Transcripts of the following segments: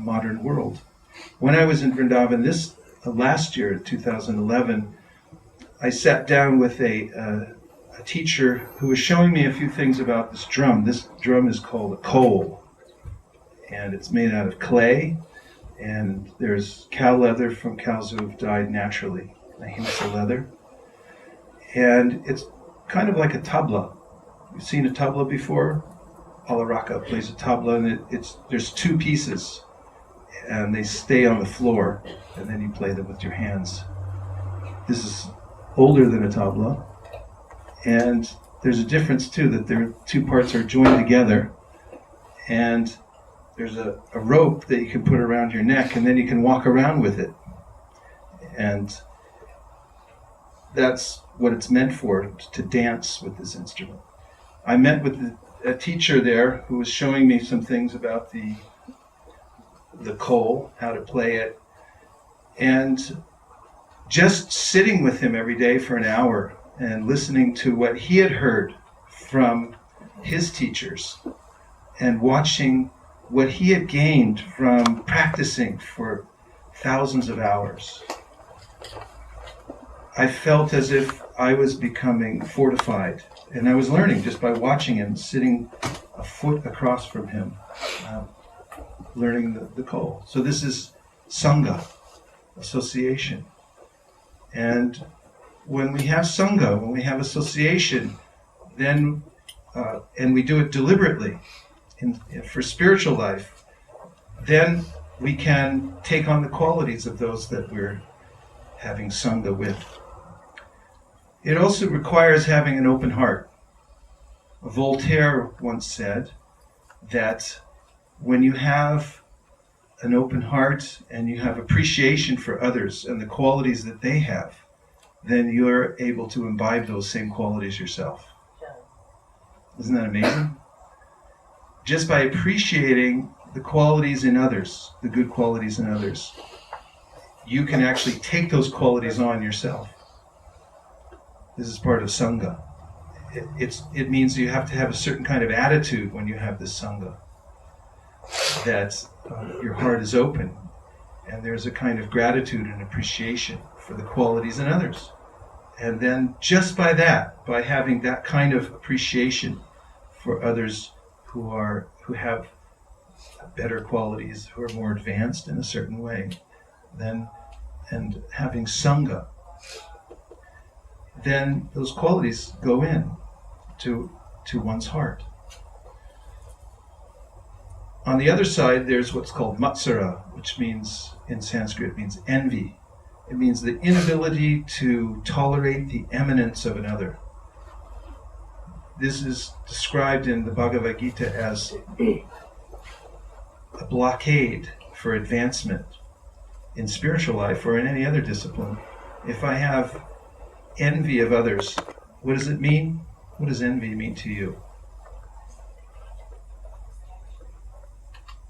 modern world. When I was in Vrindavan this last year, 2011, I sat down with a teacher who was showing me a few things about this drum. This drum is called a kohl, and it's made out of clay, and there's cow leather from cows who have died naturally, ahimsa leather, and it's kind of like a tabla. You've seen a tabla before? Alaraka plays a tabla, and there's two pieces, and they stay on the floor, and then you play them with your hands. This is older than a tabla, and there's a difference too, that their two parts are joined together, and there's a rope that you can put around your neck, and then you can walk around with it. And that's what it's meant for, to dance with this instrument. I met with a teacher there who was showing me some things about the kohl, how to play it, and just sitting with him every day for an hour and listening to what he had heard from his teachers and watching what he had gained from practicing for thousands of hours. I felt as if I was becoming fortified, and I was learning just by watching him, sitting a foot across from him, learning the kohl. So this is Sangha, association. And when we have Sangha, when we have association, then, and we do it deliberately for spiritual life, then we can take on the qualities of those that we're having Sangha with. It also requires having an open heart. Voltaire once said that when you have an open heart and you have appreciation for others and the qualities that they have, then you're able to imbibe those same qualities yourself. Isn't that amazing? Just by appreciating the qualities in others, the good qualities in others, you can actually take those qualities on yourself. This is part of Sangha. It means you have to have a certain kind of attitude when you have this Sangha. That your heart is open, and there's a kind of gratitude and appreciation for the qualities in others. And then just by that, by having that kind of appreciation for others who have better qualities, who are more advanced in a certain way, then, and having Sangha, then those qualities go in to one's heart. On the other side, there's what's called matsara, which means, in Sanskrit, means envy. It means the inability to tolerate the eminence of another. This is described in the Bhagavad Gita as a blockade for advancement in spiritual life or in any other discipline. If I have envy of others, what does it mean? What does envy mean to you?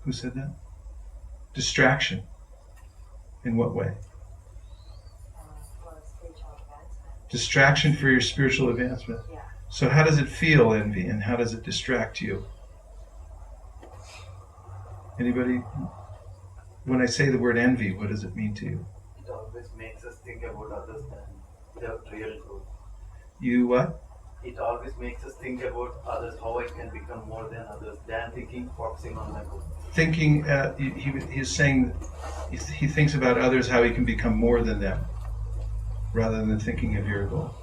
Who said that? Distraction. In what way? Distraction for your spiritual advancement. Yeah. So how does it feel, envy, and how does it distract you? Anybody? When I say the word envy, what does it mean to you? It always makes us think about others than their real growth. You what? It always makes us think about others, how I can become more than others, than focusing on my growth. Thinking, he's saying he thinks about others, how he can become more than them, rather than thinking of your goal.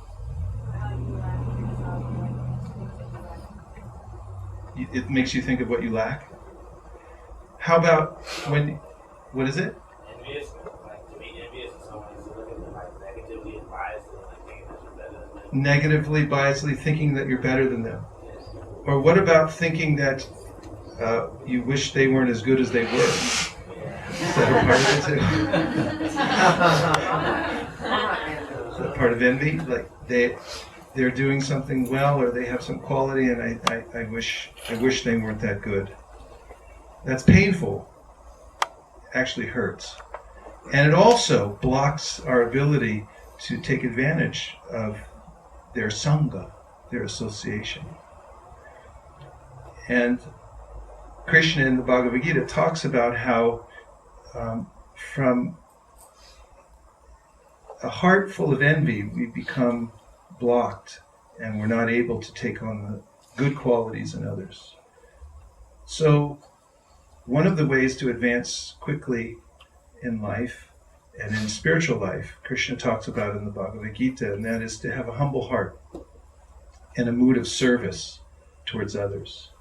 It makes you think of what you lack. How about what is it? Envious, to be envious of someone is to look at them negatively and biasly, thinking that you're better than them. Negatively, biasly thinking that you're better than them. Yes. Or what about thinking that you wish they weren't as good as they were? Is that a part of it too? Is that part of envy? Like they're doing something well, or they have some quality, and I wish they weren't that good. That's painful. Actually hurts. And it also blocks our ability to take advantage of their sangha, their association. And Krishna in the Bhagavad Gita talks about how from a heart full of envy, we become blocked and we're not able to take on the good qualities in others. So one of the ways to advance quickly in life and in spiritual life, Krishna talks about in the Bhagavad Gita, and that is to have a humble heart and a mood of service towards others.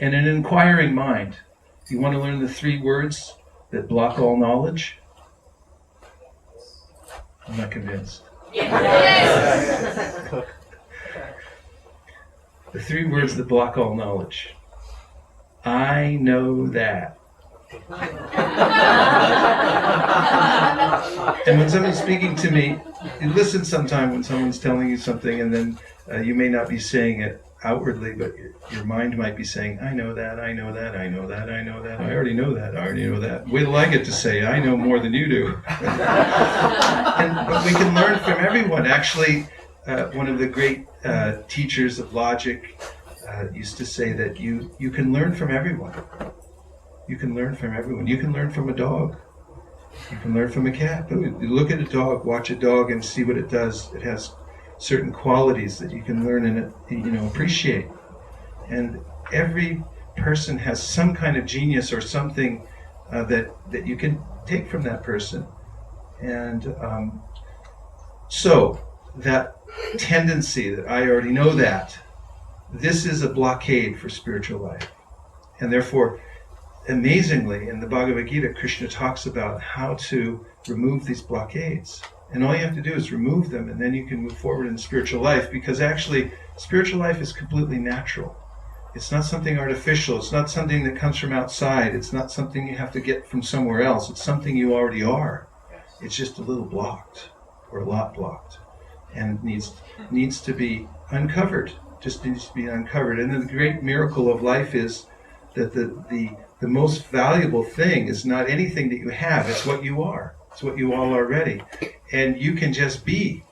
And an inquiring mind. You want to learn the 3 words that block all knowledge? I'm not convinced. Yes. The 3 words that block all knowledge. I know that. And when someone's speaking to me, you listen sometime when someone's telling you something, and then you may not be saying it outwardly, but your mind might be saying, I know that, I know that, I know that, I know that, I already know that, I already know that. Wait till I get to say, I know more than you do. But we can learn from everyone. Actually, one of the great teachers of logic used to say that you can learn from everyone. You can learn from everyone. You can learn from a dog. You can learn from a cat. You look at a dog, watch a dog, and see what it does. It has certain qualities that you can learn and appreciate. And every person has some kind of genius or something that you can take from that person. And so that tendency that I already know that, this is a blockade for spiritual life. And therefore, amazingly, in the Bhagavad Gita, Krishna talks about how to remove these blockades. And all you have to do is remove them, and then you can move forward in spiritual life, because actually, spiritual life is completely natural. It's not something artificial. It's not something that comes from outside. It's not something you have to get from somewhere else. It's something you already are. It's just a little blocked, or a lot blocked. And it needs to be uncovered. Just needs to be uncovered. And then the great miracle of life is that the most valuable thing is not anything that you have. It's what you are. It's what you all are already. And you can just be.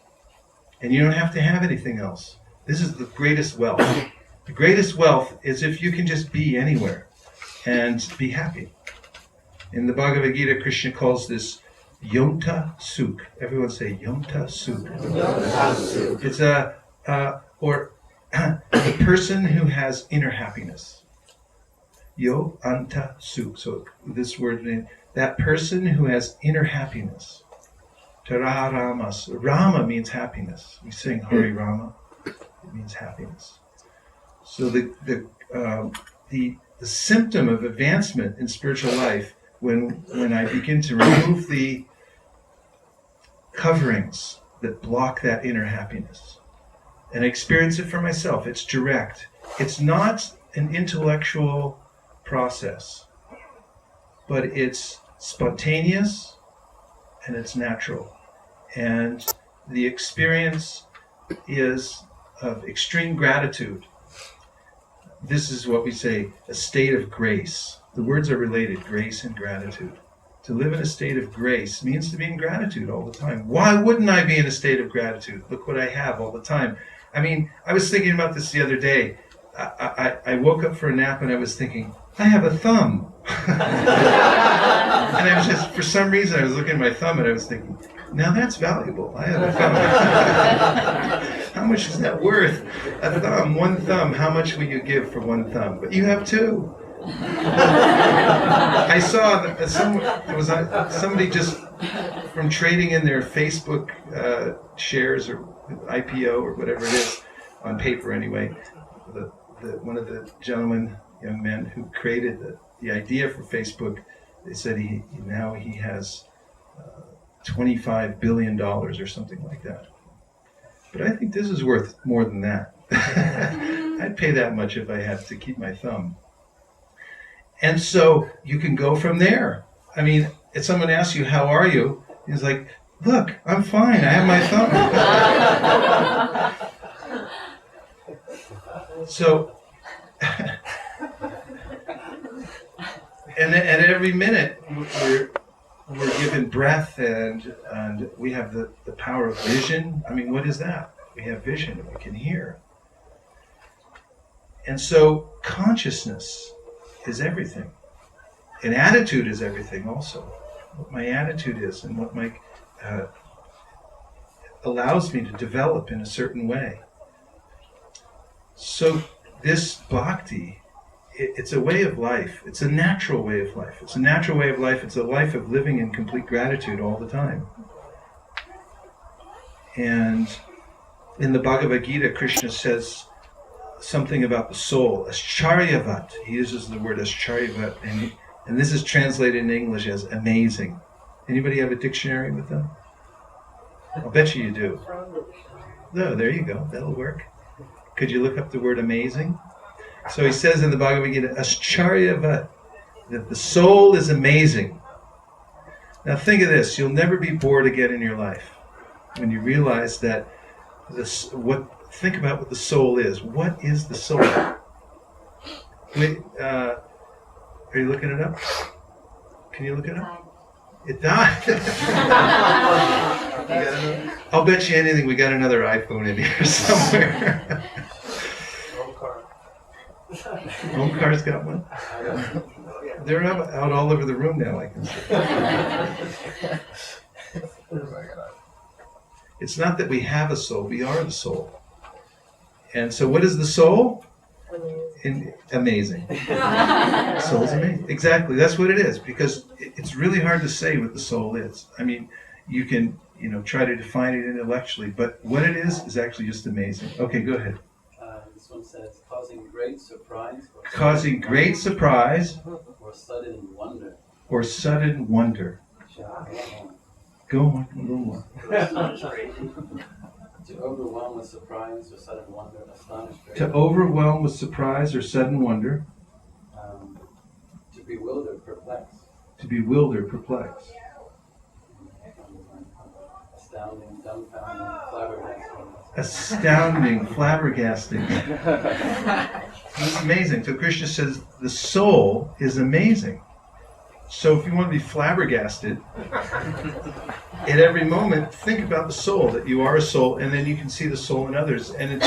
And you don't have to have anything else. This is the greatest wealth. The greatest wealth is if you can just be anywhere and be happy. In the Bhagavad Gita, Krishna calls this Yonta Sukh. Everyone say Yonta Sukh. It's the person who has inner happiness. Yo anta sukh. So this word means that person who has inner happiness. Tara Ramas. Rama means happiness. We sing Hari Rama. It means happiness. So the symptom of advancement in spiritual life, when I begin to remove the coverings that block that inner happiness, and I experience it for myself, it's direct. It's not an intellectual process, but it's spontaneous and it's natural. And the experience is of extreme gratitude. This is what we say, a state of grace. The words are related, grace and gratitude. To live in a state of grace means to be in gratitude all the time. Why wouldn't I be in a state of gratitude? Look what I have all the time. I mean, I was thinking about this the other day. I woke up for a nap and I was thinking, I have a thumb. And I was just, for some reason, I was looking at my thumb and I was thinking, now that's valuable. I have a thumb. How much is that worth? A thumb, one thumb. How much will you give for one thumb? But you have two. I saw that somebody just from trading in their Facebook shares or IPO or whatever it is, on paper anyway. One of the young men who created the idea for Facebook, they said he has $25 billion or something like that. But I think this is worth more than that. I'd pay that much if I had to keep my thumb. And so you can go from there. I mean, if someone asks you, how are you? He's like, look, I'm fine. I have my thumb. So, and at every minute, we're given breath and we have the power of vision. I mean, what is that? We have vision, we can hear. And so consciousness is everything. And attitude is everything also. What my attitude is and what my allows me to develop in a certain way. So this bhakti, it's a way of life. It's a natural way of life. It's a natural way of life. It's a life of living in complete gratitude all the time. And in the Bhagavad Gita, Krishna says something about the soul, ascharyavat. He uses the word ascharyavat, and this is translated in English as amazing. Anybody have a dictionary with them? I'll bet you do. No, there you go. That'll work. Could you look up the word amazing? So he says in the Bhagavad Gita, ascharyavat, that the soul is amazing. Now think of this. You'll never be bored again in your life when you realize that think about what the soul is. What is the soul? Wait, are you looking it up? Can you look it up? It died. I'll bet you anything we got another iPhone in here somewhere. Omkar's got one? They're out all over the room now, I can see. It's not that we have a soul, we are the soul. And so what is the soul? Amazing. Soul's amazing. Exactly, that's what it is. Because it's really hard to say what the soul is. I mean, you can try to define it intellectually, but what it is actually just amazing. Okay, go ahead. This one says, causing great surprise. Causing great surprise. Or sudden wonder. Or sudden wonder. Go on, a little more. To overwhelm with surprise or sudden wonder, astonish. To overwhelm with surprise or sudden wonder. To bewilder, perplex. To bewilder, perplex. Astounding, dumbfounding, flabbergasting. Astounding, flabbergasting. It's amazing. So Krishna says the soul is amazing. So if you want to be flabbergasted, at every moment, think about the soul, that you are a soul, and then you can see the soul in others. And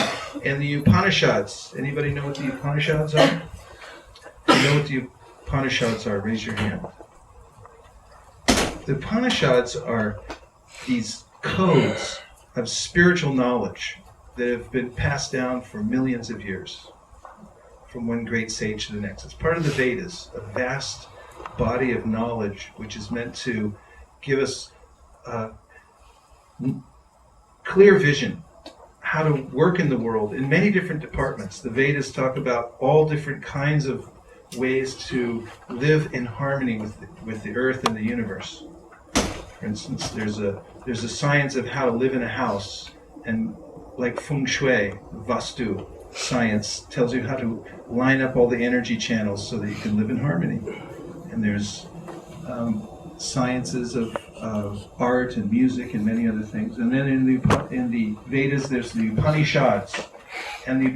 the Upanishads, anybody know what the Upanishads are? If you know what the Upanishads are, raise your hand. The Upanishads are these codes of spiritual knowledge that have been passed down for millions of years, from one great sage to the next. It's part of the Vedas, a vast body of knowledge which is meant to give us clear vision, how to work in the world in many different departments. The Vedas talk about all different kinds of ways to live in harmony with the earth and the universe. For instance, there's a science of how to live in a house, and like feng shui, vastu science tells you how to line up all the energy channels so that you can live in harmony. And there's sciences of art and music and many other things. And then in the Vedas, there's the Upanishads. And the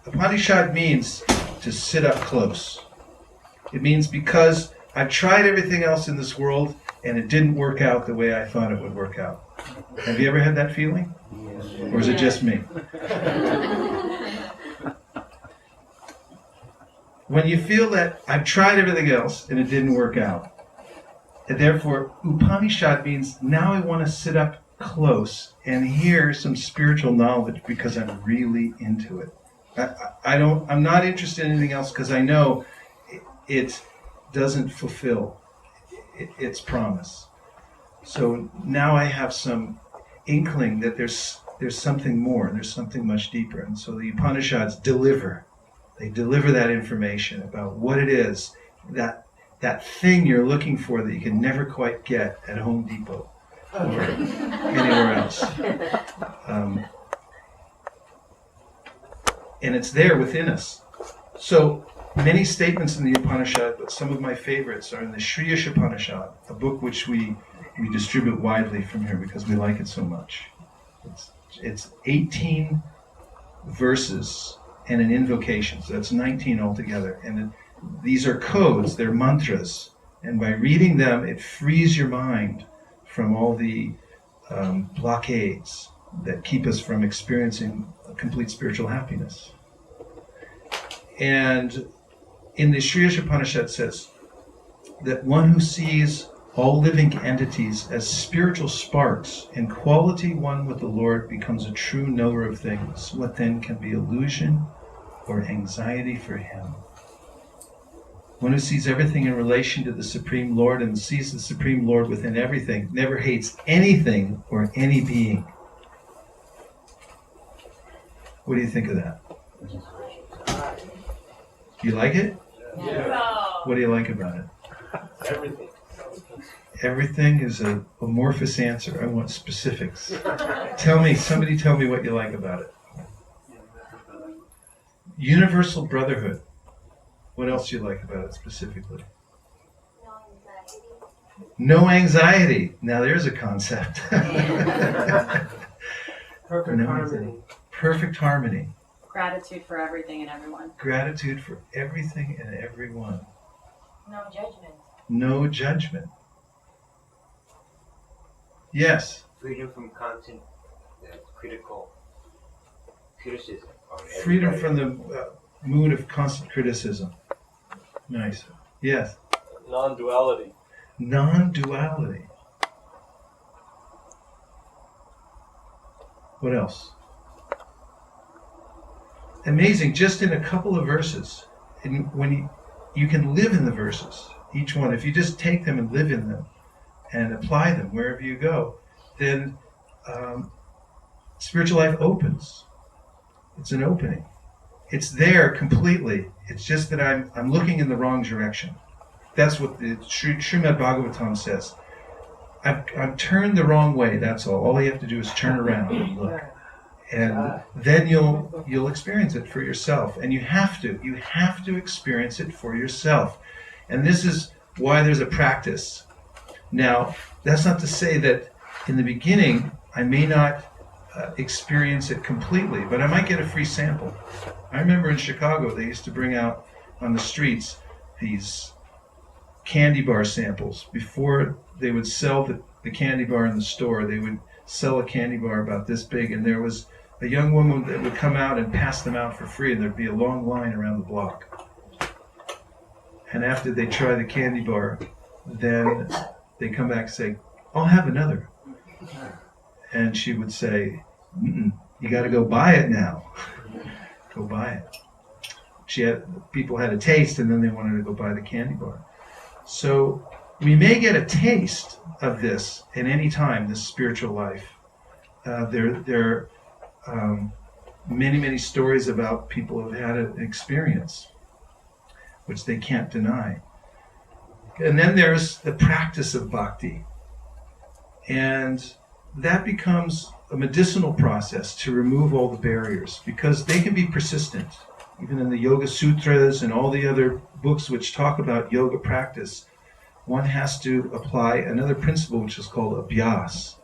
Upanishad means to sit up close. It means because I've tried everything else in this world and it didn't work out the way I thought it would work out. Have you ever had that feeling? Or is it just me? When you feel that I've tried everything else and it didn't work out, and therefore Upanishad means now I want to sit up close and hear some spiritual knowledge because I'm really into it. I'm not interested in anything else because I know it doesn't fulfill its promise. So now I have some inkling that there's something more, there's something much deeper. And so the Upanishads deliver that information about what it is, that thing you're looking for that you can never quite get at Home Depot or anywhere else. And it's there within us. So many statements in the Upanishad, but some of my favorites are in the Shriyas Upanishad, a book which we distribute widely from here because we like it so much. It's 18 verses and an invocation, so that's 19 altogether. And these are codes, they're mantras, and by reading them, it frees your mind from all the blockades that keep us from experiencing complete spiritual happiness. And in the Shriyas Upanishad says, that one who sees all living entities as spiritual sparks, in quality one with the Lord, becomes a true knower of things. What then can be illusion or anxiety for him? One who sees everything in relation to the Supreme Lord and sees the Supreme Lord within everything never hates anything or any being. What do you think of that? Do you like it? Yeah. What do you like about it? Everything. Everything is an amorphous answer. I want specifics. Somebody tell me what you like about it. Universal brotherhood. What else do you like about it specifically? No anxiety. Now there's a concept. Perfect harmony. Perfect harmony. Gratitude for everything and everyone. Gratitude for everything and everyone. No judgment. No judgment. Yes. Freedom from constant criticism. Freedom from the mood of constant criticism. Nice. Yes. Non-duality. Non-duality. What else? Amazing, just in a couple of verses. And when you can live in the verses, each one, if you just take them and live in them and apply them wherever you go, then spiritual life opens. It's an opening. It's there completely. It's just that I'm looking in the wrong direction. That's what the Srimad Bhagavatam says. I'm turned the wrong way, that's all. All you have to do is turn around and look. And then you'll experience it for yourself. And you have to experience it for yourself. And this is why there's a practice. Now, that's not to say that in the beginning I may not experience it completely, but I might get a free sample. I remember in Chicago they used to bring out on the streets these candy bar samples. Before they would sell the candy bar in the store, they would sell a candy bar about this big, and there was a young woman that would come out and pass them out for free, and there'd be a long line around the block. And after they try the candy bar, then they come back and say, "I'll have another." And she would say, "You got to go buy it now." Go buy it. People had a taste, and then they wanted to go buy the candy bar. So we may get a taste of this at any time, this spiritual life. There are many, many stories about people who have had an experience, which they can't deny. And then there's the practice of bhakti. And that becomes a medicinal process to remove all the barriers, because they can be persistent. Even in the Yoga Sutras and all the other books which talk about yoga practice, one has to apply another principle which is called abhyas.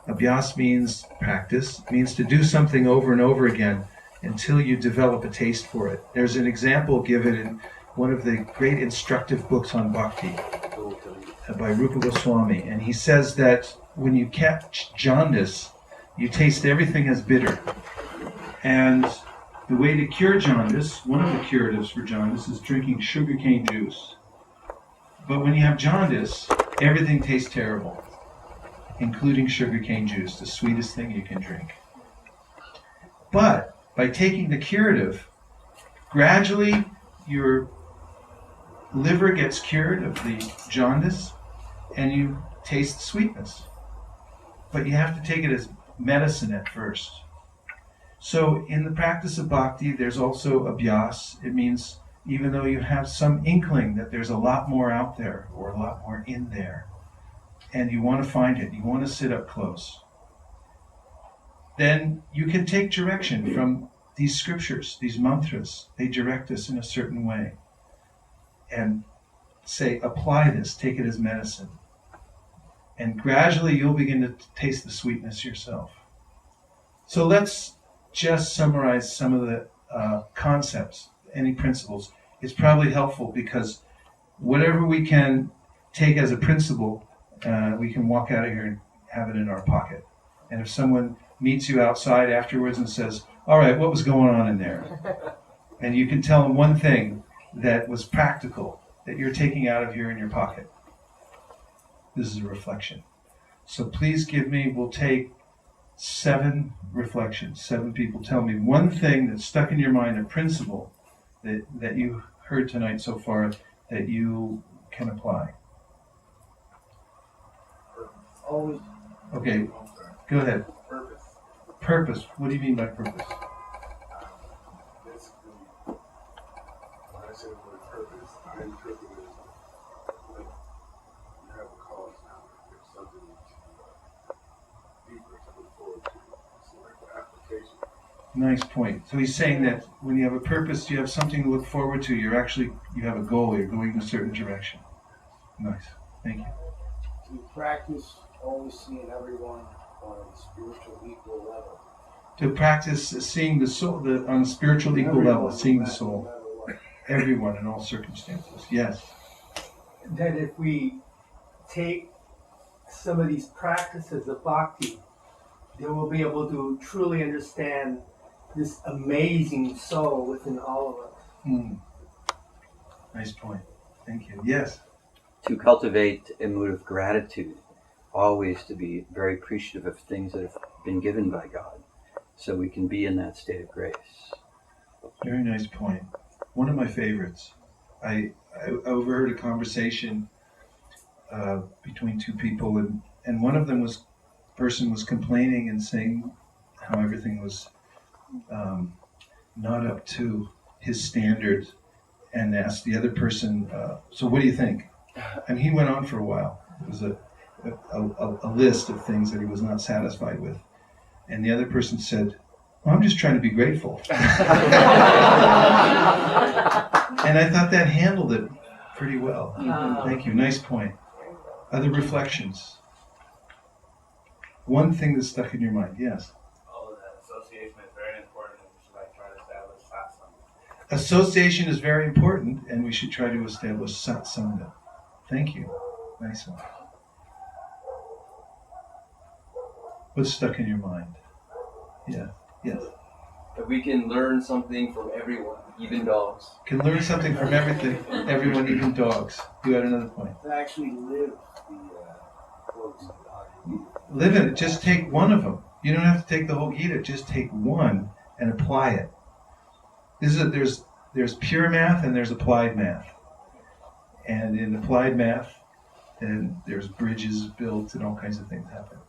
Abhyas means practice, means to do something over and over again until you develop a taste for it. There's an example given in one of the great instructive books on bhakti by Rupa Goswami, and he says that when you catch jaundice, you taste everything as bitter. And the way to cure jaundice, one of the curatives for jaundice, is drinking sugarcane juice. But when you have jaundice, everything tastes terrible, including sugarcane juice, the sweetest thing you can drink. But by taking the curative, gradually your liver gets cured of the jaundice and you taste sweetness. But you have to take it as medicine at first. So in the practice of bhakti, there's also abhyas. It means even though you have some inkling that there's a lot more out there or a lot more in there, and you want to find it, you want to sit up close, then you can take direction from these scriptures, these mantras. They direct us in a certain way. And say, apply this, take it as medicine. And gradually you'll begin to taste the sweetness yourself. So let's just summarize some of the concepts, any principles. It's probably helpful because whatever we can take as a principle, we can walk out of here and have it in our pocket. And if someone meets you outside afterwards and says, "All right, what was going on in there?" And you can tell them one thing that was practical, that you're taking out of here in your pocket. This is a reflection. So please give me, we'll take 7 reflections. 7 people tell me one thing that's stuck in your mind, a principle that you heard tonight so far that you can apply. Always. Okay, go ahead. Purpose. Purpose. What do you mean by purpose? Basically, when I say the word purpose, I interpret it as like you have a cause now. There's something deeper to look forward to. So like the application. Nice point. So he's saying that when you have a purpose, you have something to look forward to. You have a goal. You're going in a certain direction. Nice. Thank you. To practice always seeing everyone on a spiritual equal level. To practice seeing the soul on a spiritual equal level, seeing the soul. Everyone in all circumstances. Yes. That if we take some of these practices of bhakti, then we'll be able to truly understand this amazing soul within all of us. Nice point. Thank you. Yes. To cultivate a mood of gratitude, always to be very appreciative of things that have been given by God, so we can be in that state of grace. Very nice point. One of my favorites. I overheard a conversation between 2 people, and one of them person was complaining and saying how everything was not up to his standards, and asked the other person, so what do you think? And he went on for a while. It was a list of things that he was not satisfied with. And the other person said, well, I'm just trying to be grateful. And I thought that handled it pretty well. Thank you. Nice point. Other reflections? One thing that's stuck in your mind. Yes? Oh, that association is very important, and we should try to establish satsang. Association is very important, and we should try to establish satsanga. Thank you. Nice one. What's stuck in your mind? Yeah. Yes. That we can learn something from everyone, even dogs. Can learn something from everyone, even dogs. You had another point. To actually live the quotes of God. Live in it. Just take one of them. You don't have to take the whole Gita. Just take one and apply it. There's pure math and there's applied math. And in applied math, and there's bridges built and all kinds of things happen.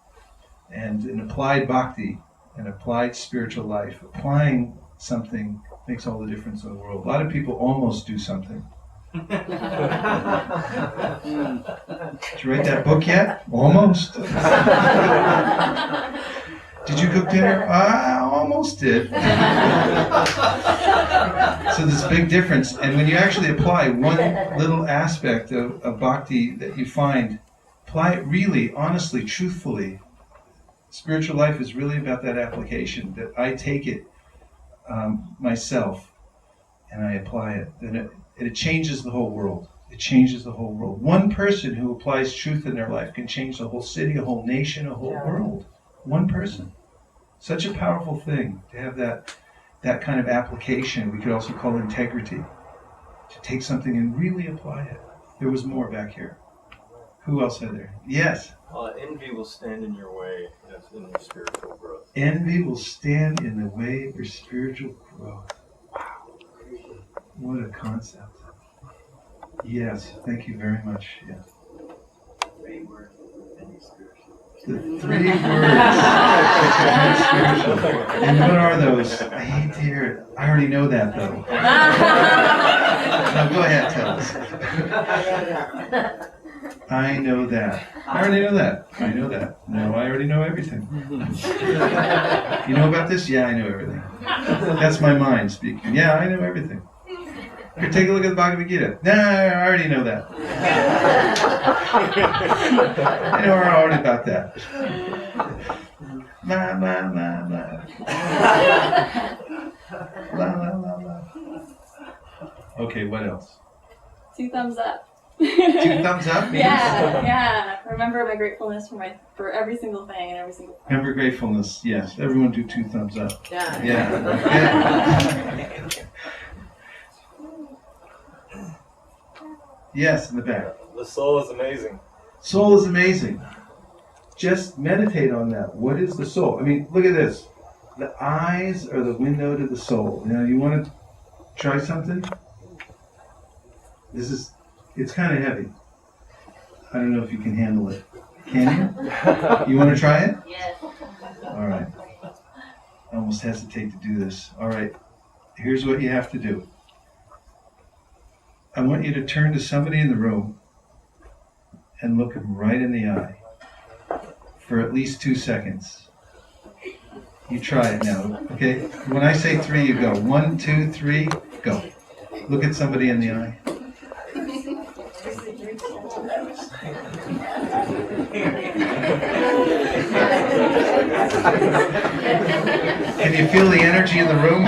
And in applied bhakti, an applied spiritual life, applying something makes all the difference in the world. A lot of people almost do something. Did you write that book yet? Almost. Did you cook dinner? I almost did. So there's a big difference. And when you actually apply one little aspect of bhakti that you find, apply it really, honestly, truthfully. Spiritual life is really about that application, that I take it myself and I apply it. And it changes the whole world. It changes the whole world. One person who applies truth in their life can change the whole city, a whole nation, a whole world. One person. Such a powerful thing to have that kind of application. We could also call integrity. To take something and really apply it. There was more back here. Who else had there? Yes? Envy will stand in your way in your spiritual growth. Envy will stand in the way of your spiritual growth. Wow. What a concept. Yes, thank you very much. Yes. 3 words. Any spiritual. The 3 words. Spiritual. And what are those? I hate to hear it. I already know that though. Now go ahead, tell us. I know that. I already know that. I know that. No, I already know everything. You know about this? Yeah, I know everything. That's my mind speaking. Yeah, I know everything. Here, take a look at the Bhagavad Gita. Nah, I already know that. I know already about that. La, la, la, la. La, la, la, la. Okay, what else? 2 thumbs up. 2 thumbs up means? Yeah. Remember my gratefulness for every single thing and every single point. Remember gratefulness, yes. Everyone do 2 thumbs up. Yeah. Yeah. Yes, in the back. The soul is amazing. Soul is amazing. Just meditate on that. What is the soul? I mean, look at this. The eyes are the window to the soul. Now, you want to try something? It's kind of heavy. I don't know if you can handle it. Can you? You want to try it? Yes. All right. I almost hesitate to do this. All right. Here's what you have to do. I want you to turn to somebody in the room and look them right in the eye for at least 2 seconds. You try it now, okay? When I say 3, you go. 1, 2, 3, go. Look at somebody in the eye. Can you feel the energy in the room?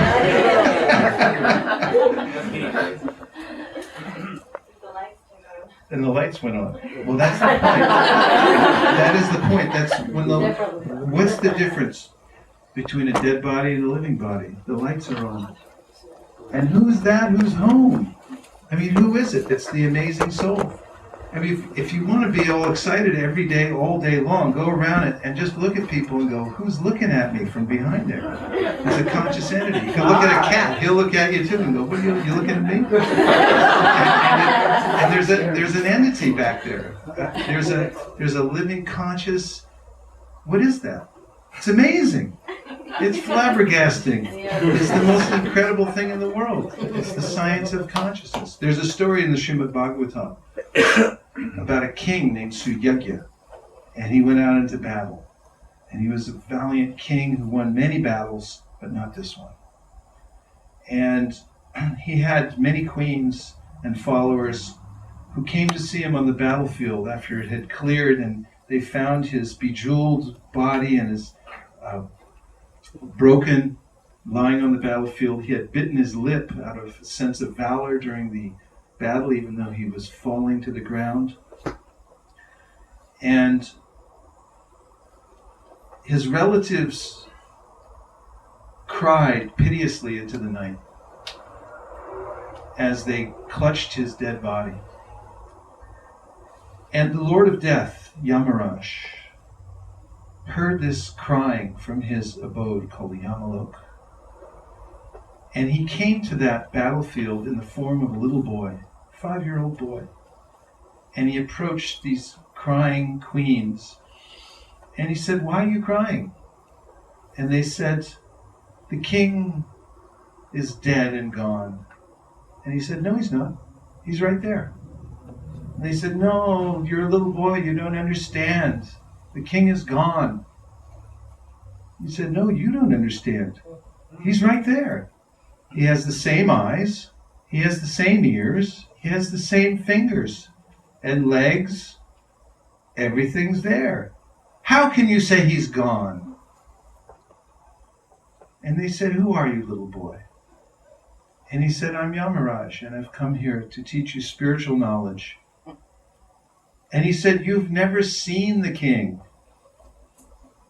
And the lights went on. Well, that's the point. That is the point. That's when what's the difference between a dead body and a living body? The lights are on. And who's that? Who's home? I mean, who is it? It's the amazing soul. I mean, if you want to be all excited every day, all day long, go around it and just look at people and go, who's looking at me from behind there? It's a conscious entity. You can look at a cat. He'll look at you too and go, what are you looking at me? And there's an entity back there. There's a living conscious. What is that? It's amazing. It's flabbergasting. It's the most incredible thing in the world. It's the science of consciousness. There's a story in the Srimad Bhagavatam about a king named Suyagya, and he went out into battle. And he was a valiant king who won many battles, but not this one. And he had many queens and followers who came to see him on the battlefield after it had cleared, and they found his bejeweled body and his broken, lying on the battlefield. He had bitten his lip out of a sense of valor during the battle, even though he was falling to the ground. And his relatives cried piteously into the night as they clutched his dead body. And the Lord of Death, Yamaraj, heard this crying from his abode called the Yamalok. And he came to that battlefield in the form of a little boy, 5-year-old boy. And he approached these crying queens. And he said, why are you crying? And they said, the king is dead and gone. And he said, no, he's not. He's right there. And they said, no, you're a little boy, you don't understand. The king is gone. He said, no, you don't understand. He's right there. He has the same eyes. He has the same ears. He has the same fingers and legs. Everything's there. How can you say he's gone? And they said, who are you, little boy? And he said, I'm Yamaraj, and I've come here to teach you spiritual knowledge. And he said, you've never seen the king.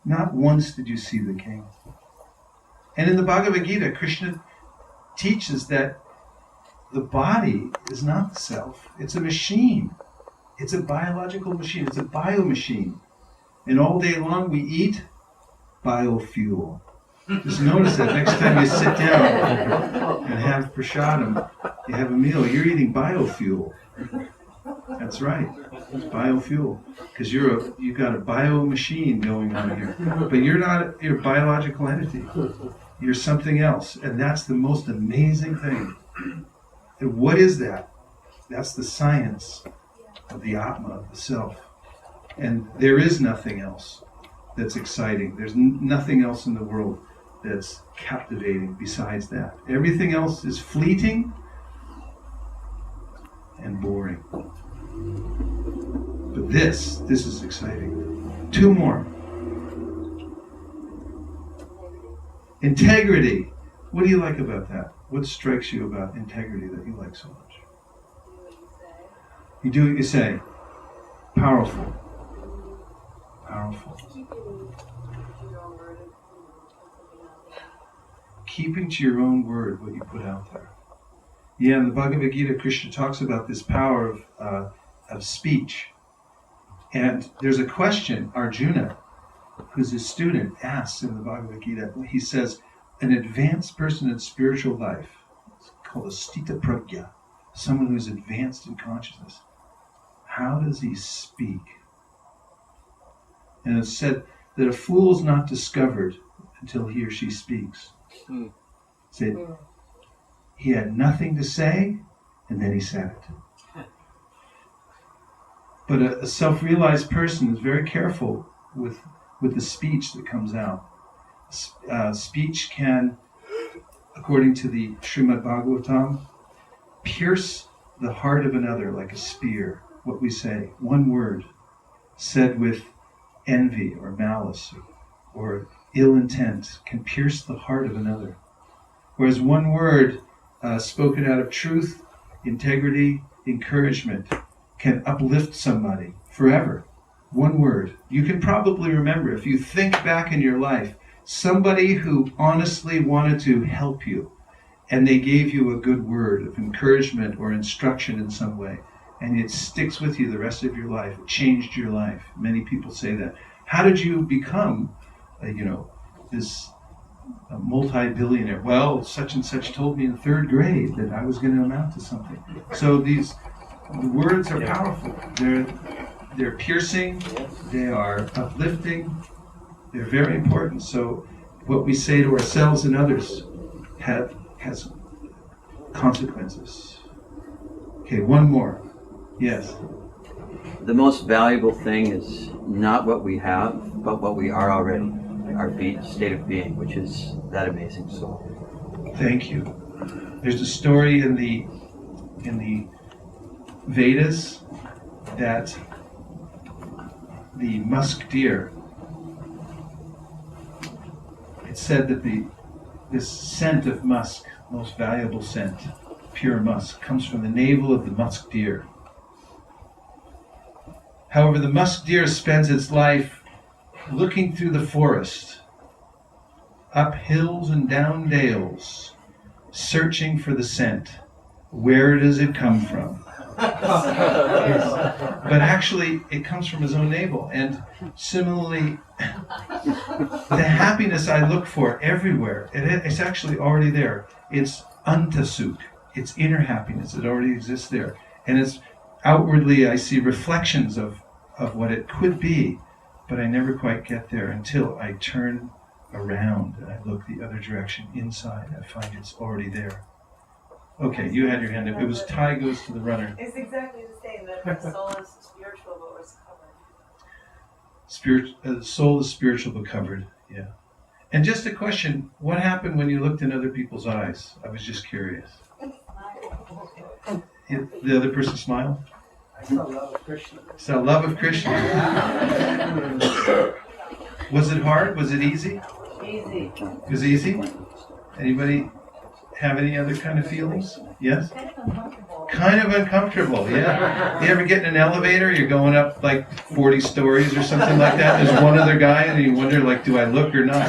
Not once did you see the king. And in the Bhagavad Gita, Krishna teaches that the body is not the self. It's a machine. It's a biological machine. It's a biomachine. And all day long we eat biofuel. Just notice that next time you sit down and have prasadam, you have a meal, you're eating biofuel. That's right. It's biofuel. Because you've got a bio-machine going on here. But you're not a biological entity. You're something else. And that's the most amazing thing. And what is that? That's the science of the Atma, of the self. And there is nothing else that's exciting. There's nothing else in the world that's captivating besides that. Everything else is fleeting and boring. But this is exciting. 2 more. Integrity. What do you like about that? What strikes you about integrity that you like so much? You do what you say. Powerful. Powerful. Keeping to your own word what you put out there. Yeah, in the Bhagavad Gita, Krishna talks about this power of speech. And there's a question Arjuna, who's a student, asks in the Bhagavad Gita. He says, an advanced person in spiritual life, it's called a stita prajna, someone who's advanced in consciousness, how does he speak? And it's said that a fool is not discovered until he or she speaks. Said, he had nothing to say, and then he said it. But a self-realized person is very careful with the speech that comes out. Speech can, according to the Srimad Bhagavatam, pierce the heart of another like a spear. What we say, one word, said with envy or malice or ill intent, can pierce the heart of another. Whereas one word spoken out of truth, integrity, encouragement, can uplift somebody forever. One word. You can probably remember, if you think back in your life, somebody who honestly wanted to help you, and they gave you a good word of encouragement or instruction in some way, and it sticks with you the rest of your life. It changed your life. Many people say that. How did you become, this multi-billionaire? Well, such and such told me in third grade that I was going to amount to something. So the words are powerful. They're piercing. They are uplifting. They're very important. So what we say to ourselves and others has consequences. Okay, one more. Yes. The most valuable thing is not what we have, but what we are already. Our state of being, which is that amazing soul. Thank you. There's a story in the Vedas that the musk deer, it's said that this scent of musk, most valuable scent, pure musk, comes from the navel of the musk deer. However, the musk deer spends its life looking through the forest, up hills and down dales, searching for the scent. Where does it come from? But actually, it comes from his own navel. And similarly, the happiness I look for everywhere, it's actually already there. It's antasuk. It's inner happiness. It already exists there. And it's outwardly, I see reflections of what it could be, but I never quite get there until I turn around and I look the other direction inside. I find it's already there. Okay, you had your hand up. It was tie goes to the runner. It's exactly the same, that the soul is spiritual but was covered. The soul is spiritual but covered, yeah. And just a question, what happened when you looked in other people's eyes? I was just curious. The other person smiled? I saw love of Krishna. Saw love of Krishna. Was it hard? Was it easy? Easy. It was easy? Anybody have any other kind of feelings? Yes? Kind of uncomfortable, yeah. You ever get in an elevator, you're going up like 40 stories or something like that, there's one other guy and you wonder, like, do I look or not?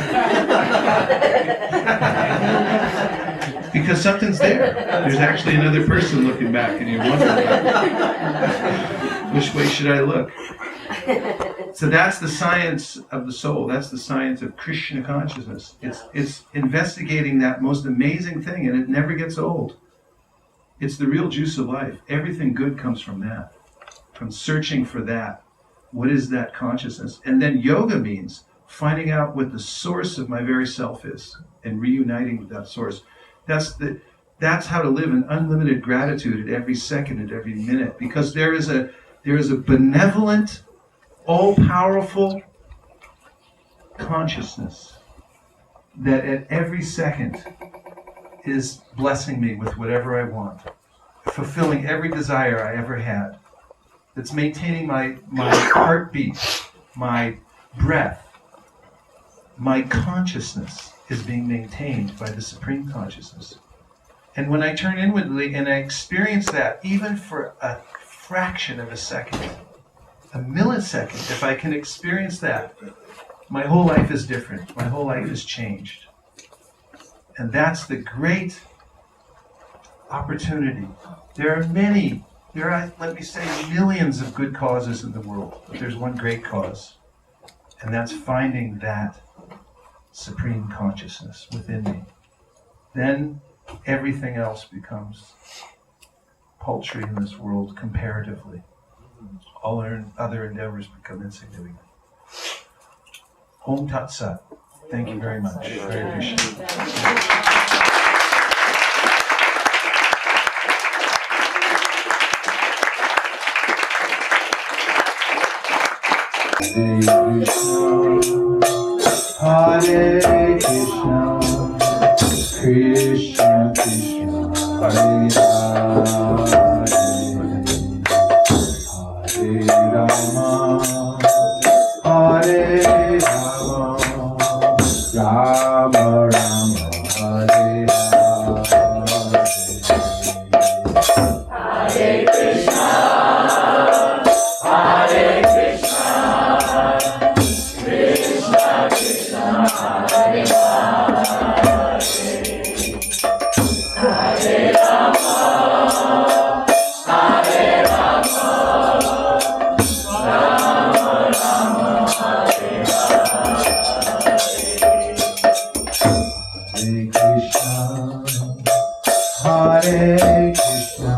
Because something's there. There's actually another person looking back and you're wondering, which way should I look? So that's the science of the soul. That's the science of Krishna consciousness. It's investigating that most amazing thing, and it never gets old. It's the real juice of life. Everything good comes from that, from searching for that. What is that consciousness? And then yoga means finding out what the source of my very self is and reuniting with that source. That's how to live in unlimited gratitude at every second, at every minute, because there is a benevolent, all-powerful consciousness that at every second is blessing me with whatever I want, fulfilling every desire I ever had, that's maintaining my heartbeat, my breath. My consciousness is being maintained by the Supreme Consciousness. And when I turn inwardly and I experience that, even for a fraction of a second, a millisecond, if I can experience that, my whole life is different. My whole life is changed. And that's the great opportunity. There are many, let me say, millions of good causes in the world, but there's one great cause, and that's finding that supreme consciousness within me. Then everything else becomes paltry in this world comparatively. All other endeavors become insignificant. Om Tat Sat. Thank you very much. Hare Krishna. Hare Krishna, Krishna Krishna, Hare Rama, Hare Rama, Rama Rama, Hare Hare Krishna, Hare Krishna, Krishna Krishna, Hare Hare Rama, Hare Rama, Rama Rama, Hare Hare Krishna, Hare Krishna,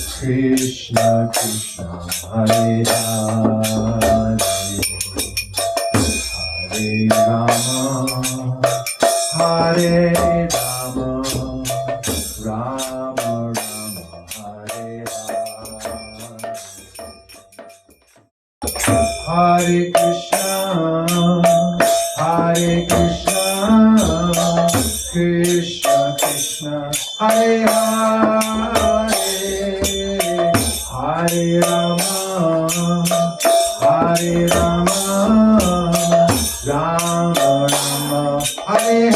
Krishna Krishna, Hare Hare Rama, Hare Rama, Rama Rama, Hare Hare Krishna, Hare Krishna, Krishna Krishna, Hare Hare Rama, Hare Rama, Rama Rama, Hare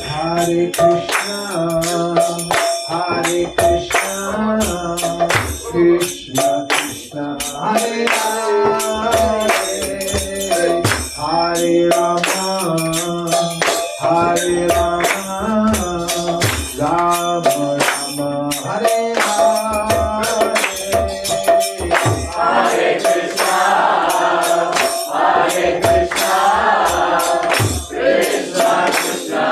Hare Krishna, Hare Krishna, Krishna Krishna, Hare Hare Rama, Hare Rama, Rama Rama, Hare Hare Krishna, Hare Krishna, Krishna Krishna,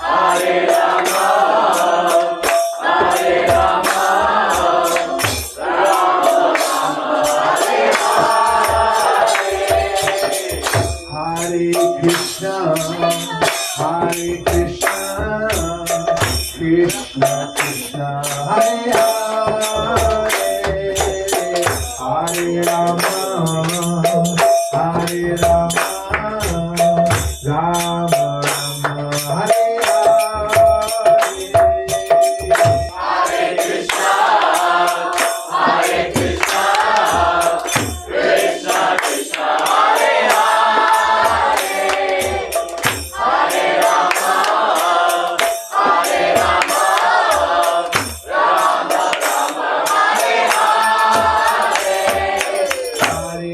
Hare Hare Rama, Hare Rama, Rama Rama, Hare Hare Krishna, Hare Krishna, Krishna Krishna, Hare Hare Rama, Hare Rama, Rama Rama, Hare Hare Krishna, Hare Krishna, Krishna Krishna, Hare Hare Rama, Hare Rama, Rama Rama, Hare Hare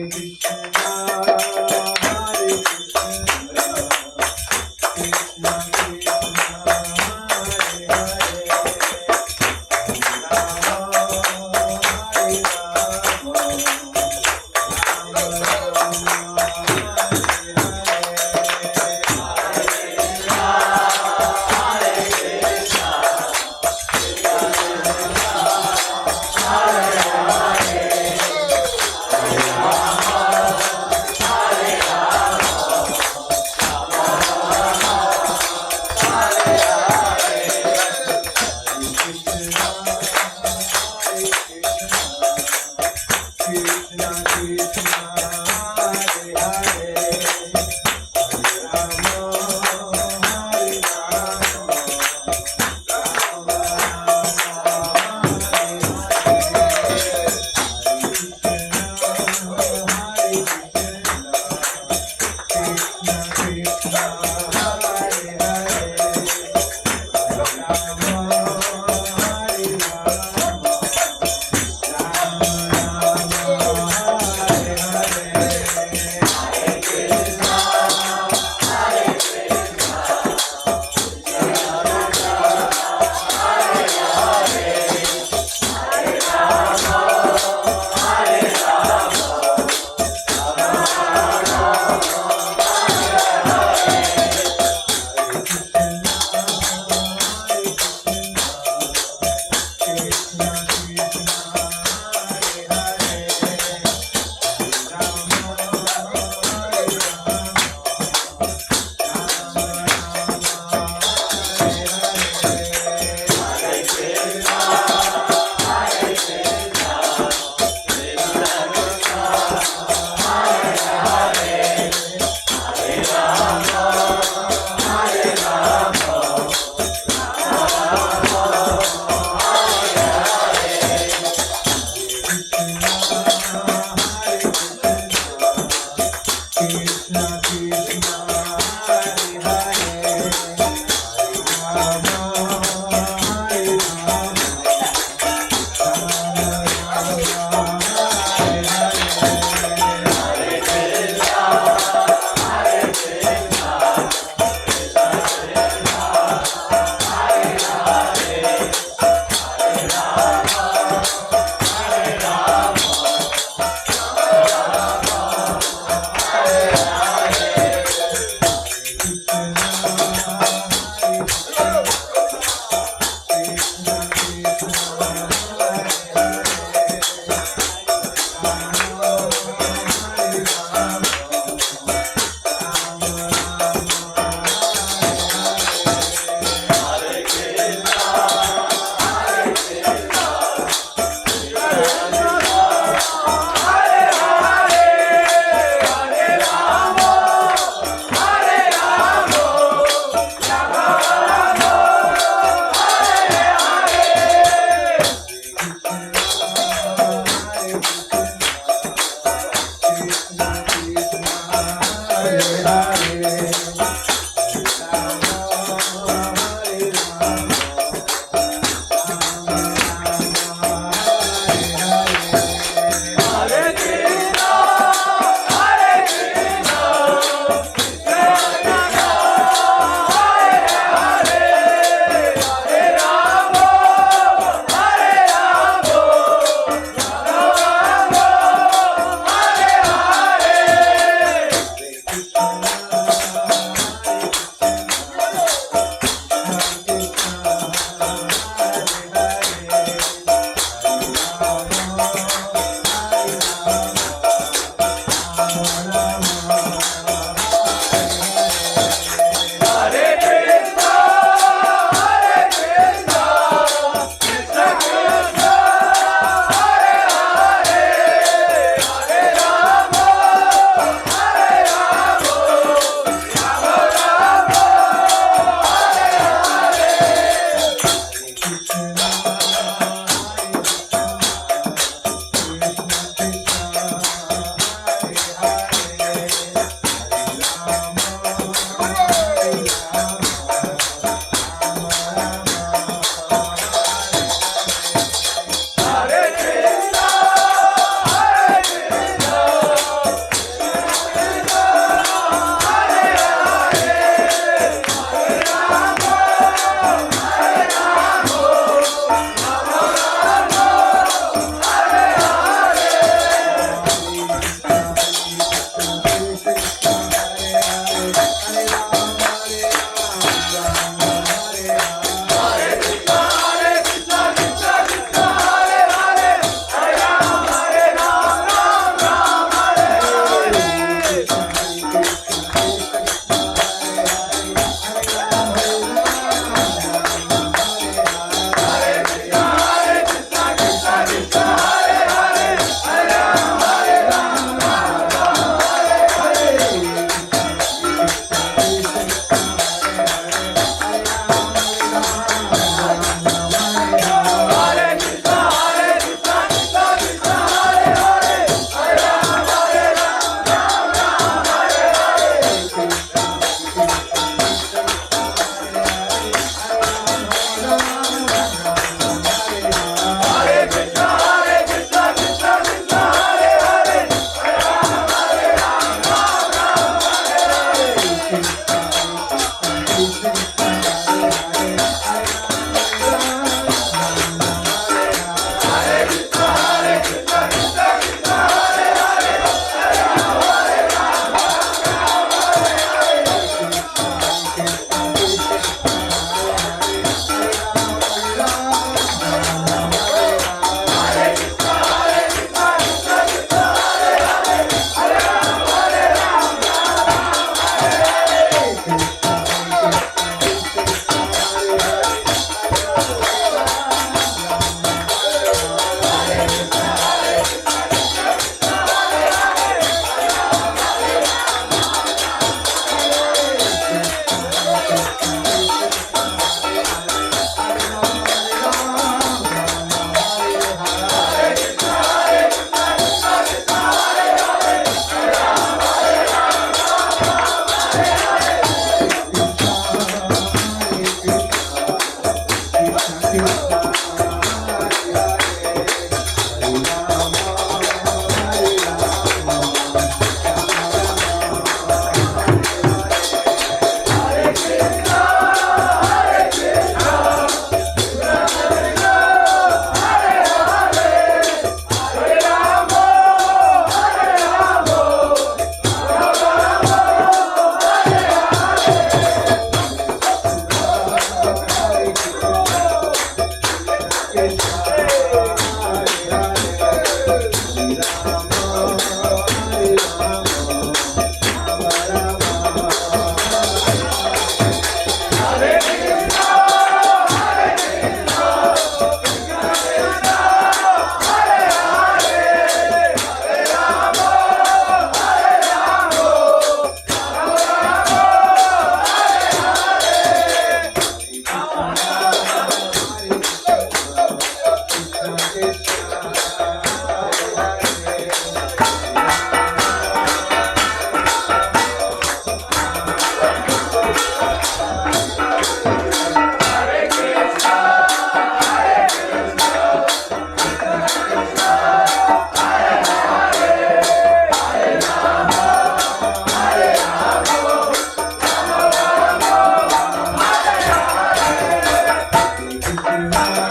Hare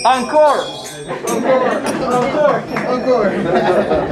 Encore! Encore! Encore! Encore!